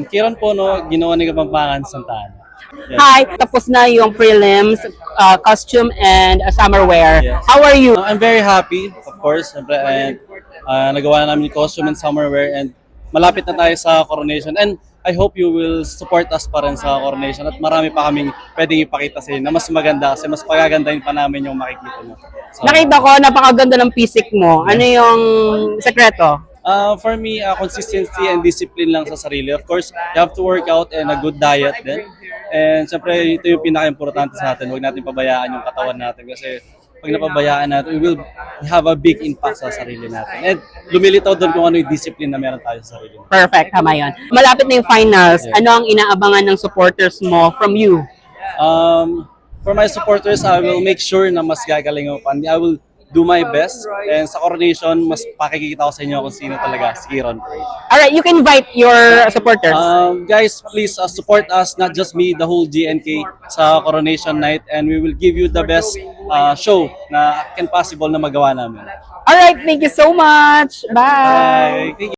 Kiran po, no, ginawa ni Kapampangan Santa Ana. Yes. Hi, tapos na yung prelims, costume and summer wear. Yes. How are you? I'm very happy, of course, syempre, and nagawa na namin yung costume and summer wear, and malapit na tayo sa coronation, and I hope you will support us pa rin sa coronation, at marami pa kaming pwedeng ipakita sa inyo na mas maganda kasi mas pagagandahin pa namin yung makikita nyo. So, Nakita ko, napakaganda ng physique mo. Ano yung sekreto? For me, consistency and discipline lang sa sarili. Of course, you have to work out and a good diet din. And syempre, ito yung pinaka-importante sa atin. Huwag natin pabayaan yung katawan natin kasi pag napabayaan natin, we will have a big impact sa sarili natin. And lumilitaw doon kung ano yung discipline na meron tayo sa sarili natin. Perfect, tama yun. Malapit na yung finals. Yeah. Ano ang inaabangan ng supporters mo from you? For my supporters, I will make sure na mas gagaling ako. I will do my best. And sa coronation, mas pakikita ko sa inyo kung sino talaga si Kiran Prey. Alright, you can invite your supporters. Guys, please support us, not just me, the whole GNK sa coronation night, and we will give you the best show na can possible na magawa namin. Alright, thank you so much. Bye! Bye! Thank you.